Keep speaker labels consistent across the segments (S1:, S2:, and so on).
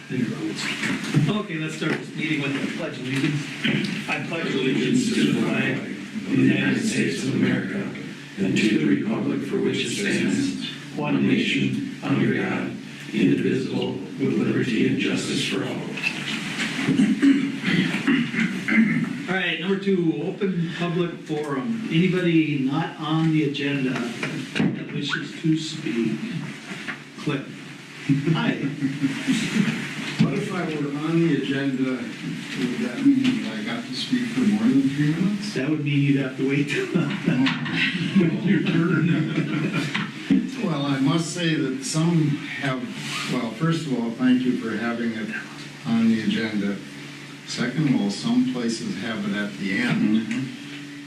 S1: Okay, let's start this meeting with the pledge of allegiance. I pledge allegiance to the flag of the United States of America and to the republic for which it stands, one nation, under God, indivisible, with liberty and justice for all. All right, number 2, open public forum. Anybody not on the agenda that wishes to speak? Click. Hi.
S2: What if I were on the agenda, would that mean that I got to speak for more than 3 minutes?
S1: That would mean you'd have to wait till your turn.
S2: Well, I must say that some have, well, first of all, thank you for having it on the agenda. Second of all, some places have it at the end,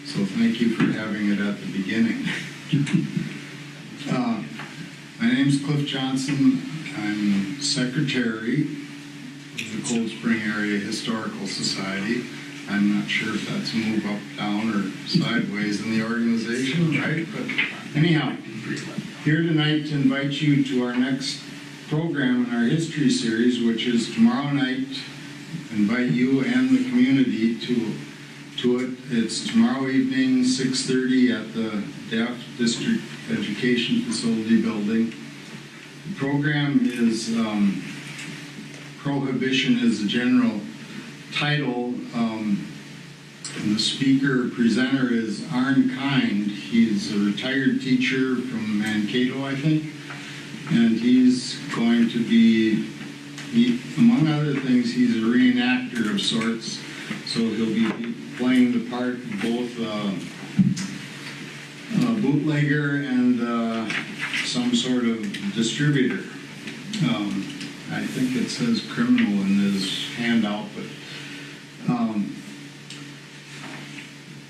S2: so thank you for having it at the beginning. My name's Cliff Johnson. I'm secretary of the Cold Spring Area Historical Society. I'm not sure if that's a move up, down, or sideways in the organization, right? But anyhow, here tonight to invite you to our next program in our history series, which is tomorrow night. Invite you and the community to it. It's tomorrow evening, 6:30 at the Deaf District Education Facility building. The program is Prohibition is the general title. And the speaker presenter is Arn Kind. He's a retired teacher from Mankato, I think, and he's going to be, among other things, he's a reenactor of sorts, so he'll be playing the part of both bootlegger and some sort of distributor. I think it says criminal in his handout, but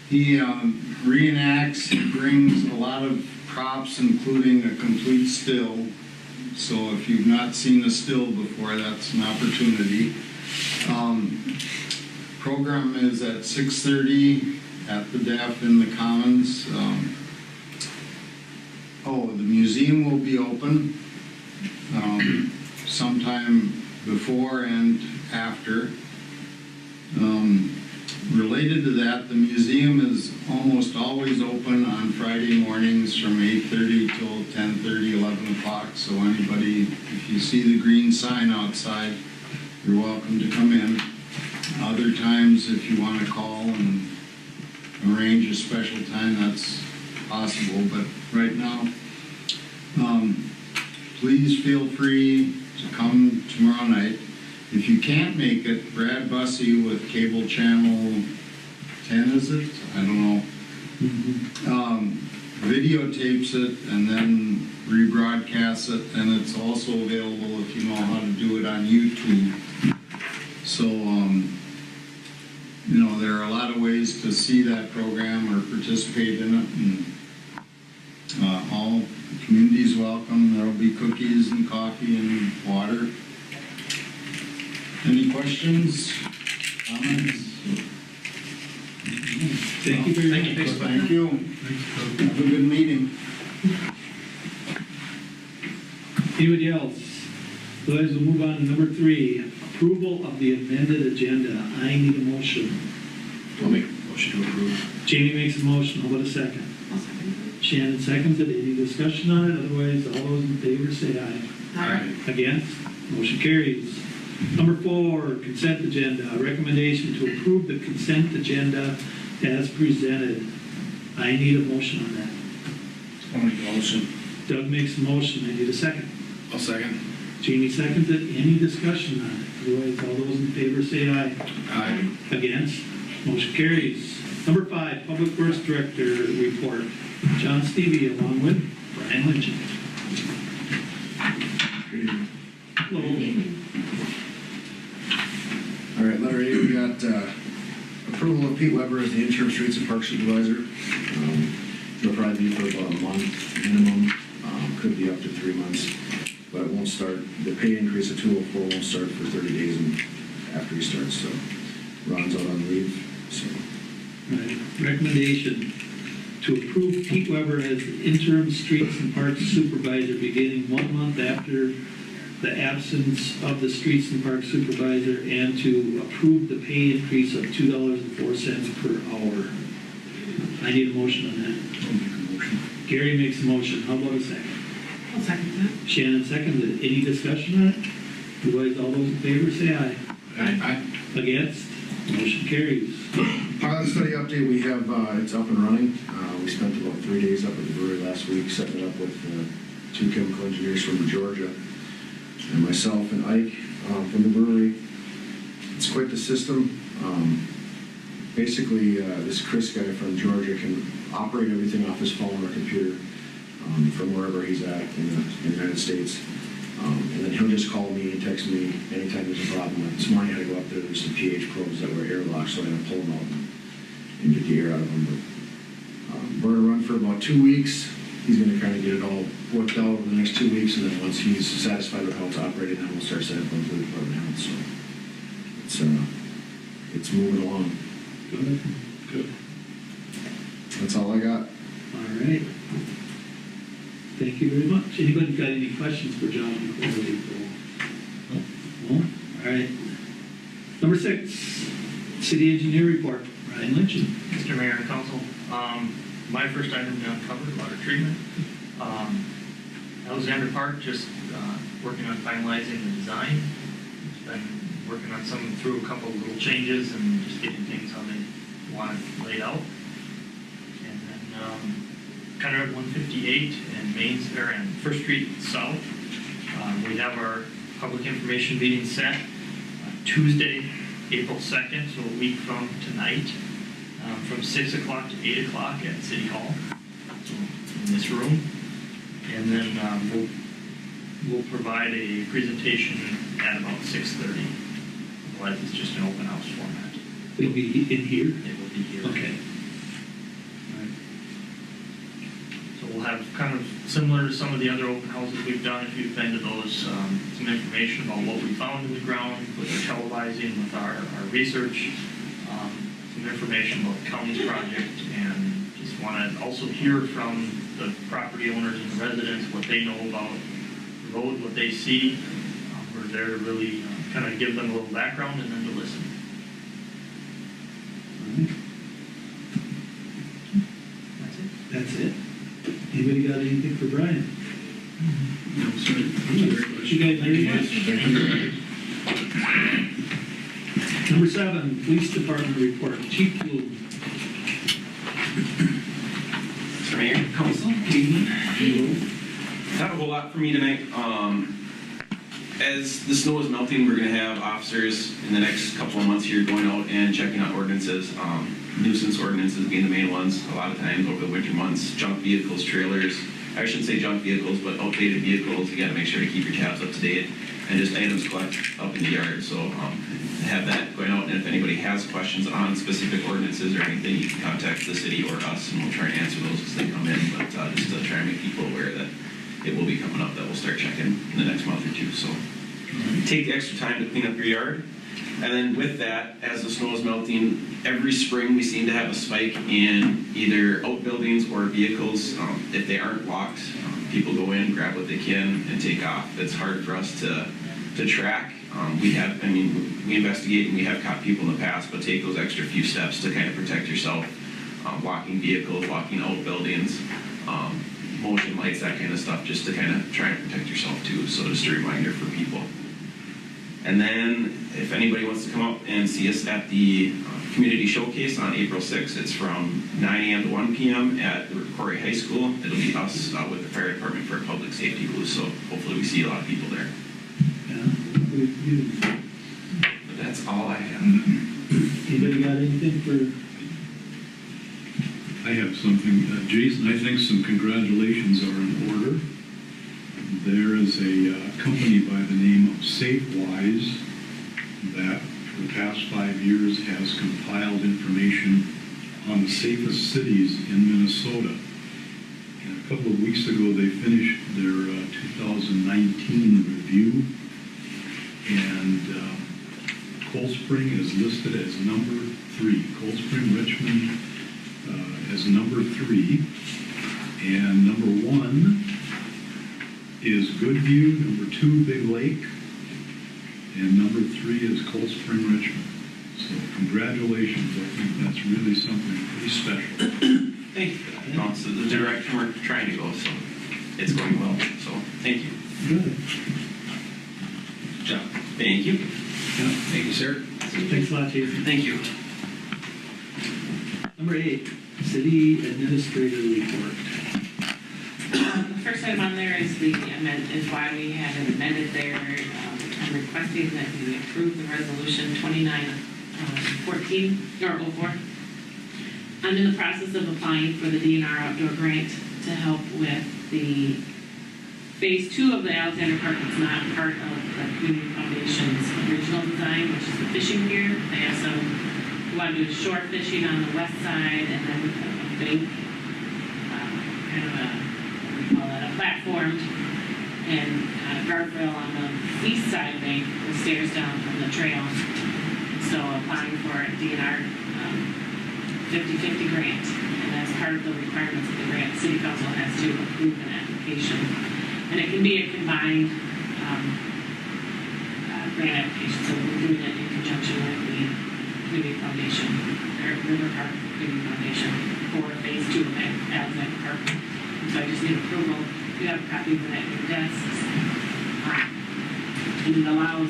S2: he reenacts, he brings a lot of props, including a complete still. So if you've not seen a still before, that's an opportunity. Program is at 6:30 at the DAF in the Commons. The museum will be open sometime before and after. Related to that, the museum is almost always open on Friday mornings from 8:30 till 10:30, 11 o'clock. So anybody, if you see the green sign outside, you're welcome to come in. Other times, if you want to call and arrange a special time, that's possible. But right now, please feel free to come tomorrow night. If you can't make it, Brad Bussey with Cable Channel 10, is it? I don't know. Videotapes it and then rebroadcasts it, and it's also available if you know how to do it on YouTube. So, there are a lot of ways to see that program or participate in it, and all the community's welcome. There'll be cookies and coffee and water. Any questions, comments?
S1: Thank you very much.
S2: Thank you. Have a good meeting.
S1: Anybody else? Otherwise, we'll move on to number 3, approval of the amended agenda. I need a motion.
S3: I'll make a motion to approve.
S1: Jamie makes a motion. How about a second?
S4: I'll second
S1: Shannon seconds it. Any discussion on it? Otherwise, all those in favor say aye.
S4: it. Aye.
S1: Against? Motion carries. Number 4, consent agenda. Recommendation to approve the consent agenda as presented. I need a motion on that.
S3: I'll make a motion.
S1: Doug makes a motion. I need a second.
S3: I'll second.
S1: Jamie seconds it. Any discussion on it? Otherwise, all those in favor say aye.
S3: Aye.
S1: Against? Motion carries. Number 5, Public Works Director report. John Stevie along with Brian Lynch. Hello.
S5: All right, letter A, we got approval of Pete Weber as the interim streets and park supervisor. He'll probably be for about a month minimum, could be up to 3 months, but it won't start, the pay increase of 204 won't start for 30 days after he starts, so Ron's out on leave, so.
S1: Right. Recommendation to approve Pete Weber as interim streets and parks supervisor beginning 1 month after the absence of the streets and park supervisor and to approve the pay increase of $2.04 per hour. I need a motion on that.
S3: I'll make a motion.
S1: Gary makes a motion. How about a second?
S4: I'll second that.
S1: Shannon seconds it. Any discussion on it? Otherwise, all those in favor say aye.
S3: Aye.
S1: Against? Motion carries.
S5: Pilot study update, we have, it's up and running. We spent about 3 days up at the brewery last week, setting it up with two chemical engineers from Georgia, and myself and Ike from the brewery. It's quite the system. Basically, this Chris guy from Georgia can operate everything off his phone or computer from wherever he's at in the United States. And then he'll just call me and text me anytime there's a problem. Like this morning I had to go up there, there's some pH probes that were airlocked, so I had to pull them out and get the air out of them. But we're gonna run for about 2 weeks. He's gonna kind of get it all worked out over the next 2 weeks, and then once he's satisfied with how it's operating, then we'll start setting up to the Department of Health. So it's moving along.
S1: Good. Good.
S5: That's all I got.
S1: All right. Thank you very much. Anybody got any questions for John before we go? No? All right. Number 6, city engineer report. Ryan Lynch.
S6: Mr. Mayor and Council, my first item to uncover water treatment. Alexander Park, just working on finalizing the design. Been working on some, through a couple of little changes and just getting things how they want it laid out. And then County Road 158 and and First Street South. We have our public information meeting set Tuesday, April 2nd, so a week from tonight, from 6 o'clock to 8 o'clock at City Hall, so in this room. And then we'll provide a presentation at about 6:30. Otherwise, it's just an open house format.
S1: It'll be in here?
S6: It will be here.
S1: Okay.
S6: So we'll have kind of similar to some of the other open houses we've done, if you've been to those, some information about what we found in the ground with our televising, with our research, some information about the county's project, and just want to also hear from the property owners and the residents what they know about the road, what they see. We're there to really kind of give them a little background and then to listen. That's it.
S1: That's it. Anybody got anything for Brian?
S3: No, sorry. Thank you very much.
S1: You guys very much. Number 7, police department report. Chief Bloom.
S7: Mr. Mayor, Council, good evening. Not a whole lot for me tonight. As the snow is melting, we're going to have officers in the next couple of months here going out and checking out ordinances. Nuisance ordinances being the main ones. A lot of times over the winter months, junk vehicles, trailers. I shouldn't say junk vehicles, but outdated vehicles. You got to make sure to keep your tabs up to date, and just items collect up in the yard. So have that going out, and if anybody has questions on specific ordinances or anything, you can contact the city or us, and we'll try and answer those as they come in. But just to try and make people aware that it will be coming up, that we'll start checking in the next month or two. So take the extra time to clean up your yard. And then with that, as the snow is melting, every spring we seem to have a spike in either outbuildings or vehicles. If they aren't locked, people go in, grab what they can, and take off. It's hard for us to track. We investigate and we have caught people in the past, but take those extra few steps to kind of protect yourself. Locking vehicles, locking outbuildings, motion lights, that kind of stuff, just to kind of try and protect yourself too. So just a reminder for people. And then if anybody wants to come up and see us at the community showcase on April 6th, it's from 9 a.m. to 1 p.m. at the Corey High School. It'll be us with the fire department for a public safety booth, so hopefully we see a lot of people there.
S1: Yeah.
S7: But that's all I have.
S1: Anybody got anything for?
S8: I have something. Jason, I think some congratulations are in order. There is a company by the name of SafeWise that for the past 5 years has compiled information on the safest cities in Minnesota. And a couple of weeks ago they finished their 2019 review, and Cold Spring is listed as number 3. Cold Spring, Richmond as number 3, and number 1 is Goodview, number 2, Big Lake, and number 3 is Cold Spring Richmond. So congratulations, I think that's really something pretty special.
S1: Thank you for that.
S7: No, it's the direction we're trying to go, so it's going well, so thank you.
S1: Good.
S3: Job.
S7: Thank you.
S1: Yeah.
S3: Thank you, sir.
S1: Thanks a lot, Jason.
S7: Thank you.
S1: Number 8, city administrator report.
S4: The first item on there is the amend, is why we have it amended there. I'm requesting that we approve the resolution 2914, or 04. I'm in the process of applying for the DNR outdoor grant to help with the phase 2 of the Alexander Park. It's not part of the Community Foundation's original design, which is the fishing pier. They have some, we want to do shore fishing on the west side, and then a big, kind of a, what do we call that, a platform, and guardrail on the east side bank with stairs down from the trail. So applying for a DNR 50/50 grant, and as part of the requirements of the grant, City Council has to approve an application. And it can be a combined grant application, so we're doing it in conjunction with the Community Foundation, or River Park Community Foundation, for phase 2 of Alexander Park. So I just need approval. You have a copy of that in your desks. And it allows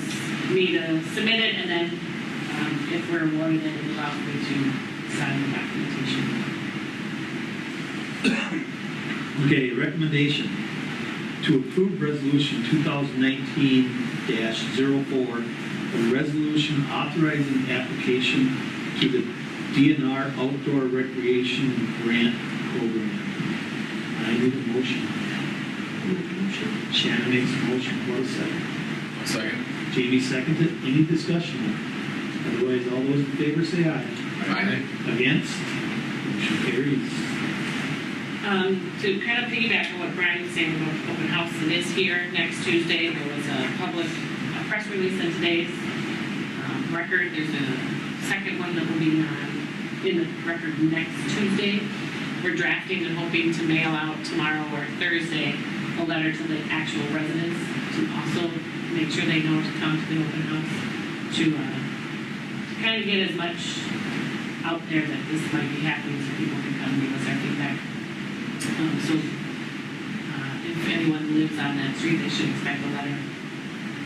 S4: me to submit it, and then if we're awarded it, it allows me to sign the documentation.
S1: Okay, recommendation to approve resolution 2019-04, a resolution authorizing application to the DNR Outdoor Recreation Grant Program. I need a motion. Shannon makes a motion, what a second.
S3: Second.
S1: Jamie seconds it. Any discussion? Otherwise, all those in favor say aye.
S3: Aye.
S1: Against? Motion carries.
S4: To kind of piggyback on what Brian was saying about the open house, it is here next Tuesday. There was a press release in today's record. There's a second one that will be in the record next Tuesday. We're drafting and hoping to mail out tomorrow or Thursday a letter to the actual residents to also make sure they know to come to the open house, to kind of get as much out there that this might be happening so people can come and give us our feedback. So if anyone lives on that street, they should expect a letter.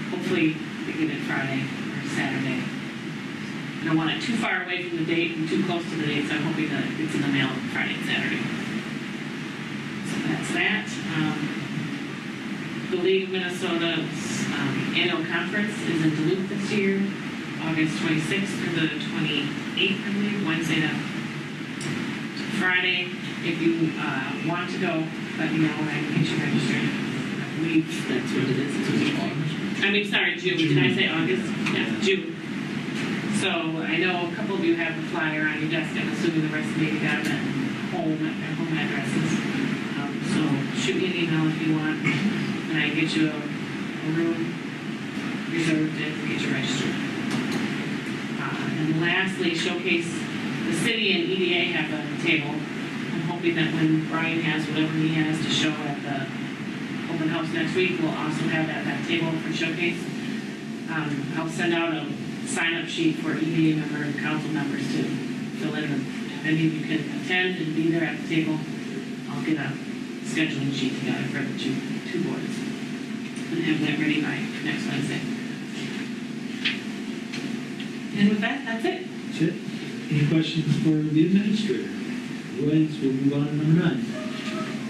S4: Hopefully they get it Friday or Saturday. I don't want it too far away from the date and too close to the date, so I'm hoping that it's in the mail Friday and Saturday. So that's that. The League of Minnesota's annual conference is in Duluth this year, August 26th through the 28th, I believe, Wednesday to Friday. If you want to go, let me know, I can get you registered. That's what it is. June. Did I say August? Yeah, June. So I know a couple of you have the flyer on your desk. I'm assuming the rest of you got it at their home addresses. So shoot me an email if you want, and I can get you a room reserved and get you registered. And lastly, showcase the city and EDA have a table. I'm hoping that when Brian has whatever he has to show at the open house next week, we'll also have that table for showcase. I'll send out a sign-up sheet for EDA member and council members to fill in. If any of you can attend and be there at the table, I'll get a scheduling sheet together for the two boards and have that ready by next Wednesday. And with that, that's it.
S1: That's it. Any questions for the administrator? Otherwise, we'll move on to number 9.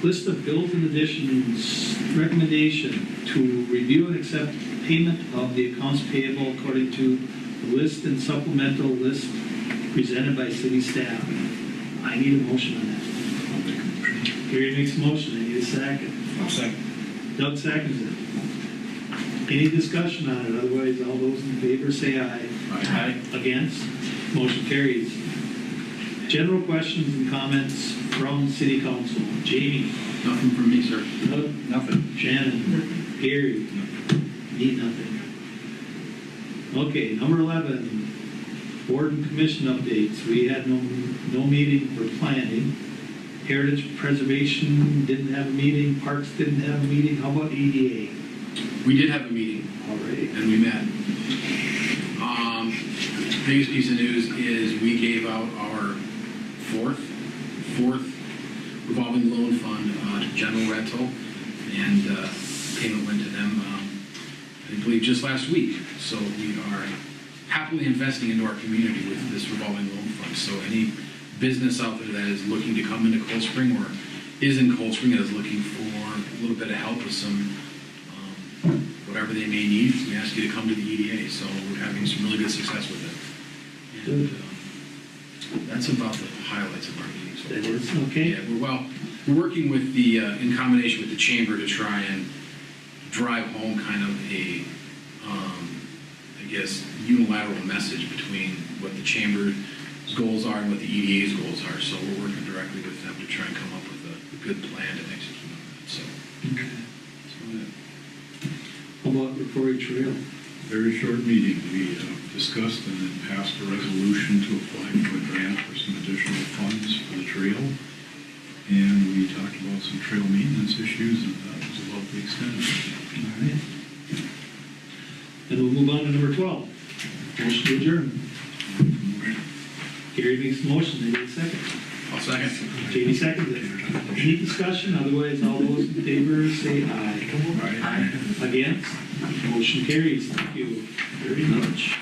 S1: List of bills and additions. Recommendation to review and accept payment of the accounts payable according to the list and supplemental list presented by city staff. I need a motion on that. Gary makes a motion. I need a second.
S3: I'll second.
S1: Doug seconds it. Any discussion on it? Otherwise, all those in favor say aye.
S3: Aye.
S1: Against? Motion carries. General questions and comments from City Council. Jamie?
S3: Nothing from me, sir.
S1: Doug?
S3: Nothing.
S1: Shannon? Gary? Need nothing. Okay, number 11, board and commission updates. We had no meeting for planning. Heritage Preservation didn't have a meeting, Parks didn't have a meeting, how about EDA?
S3: We did have a meeting
S1: All right.
S3: and we met. Biggest piece of news is we gave out our fourth revolving loan fund to General Rental, and payment went to them, I believe, just last week. So we are happily investing into our community with this revolving loan fund. So any business out there that is looking to come into Cold Spring or is in Cold Spring and is looking for a little bit of help with some whatever they may need, we ask you to come to the EDA. So we're having some really good success with it. And that's about the highlights of our meeting so
S1: That
S3: far.
S1: is, okay.
S3: Yeah, we're working with the, in combination with the chamber to try and drive home kind of a, I guess, unilateral message between what the chamber's goals are and what the EDA's goals are. So we're working directly with them to try and come up with a good plan to execute on that. So,
S1: How about Rotori Trail?
S8: Very short meeting. We discussed and then passed a resolution to apply for a grant for some additional funds for the trail. And we talked about some trail maintenance issues, and that was about the extent of it.
S1: All right. And we'll move on to number 12. Motion to adjourn. Gary makes the motion, I need a second.
S3: I'll second.
S1: Jamie seconds it. Any discussion? Otherwise, all those in favor say aye.
S3: Aye.
S1: Against? Motion carries. Thank you very much.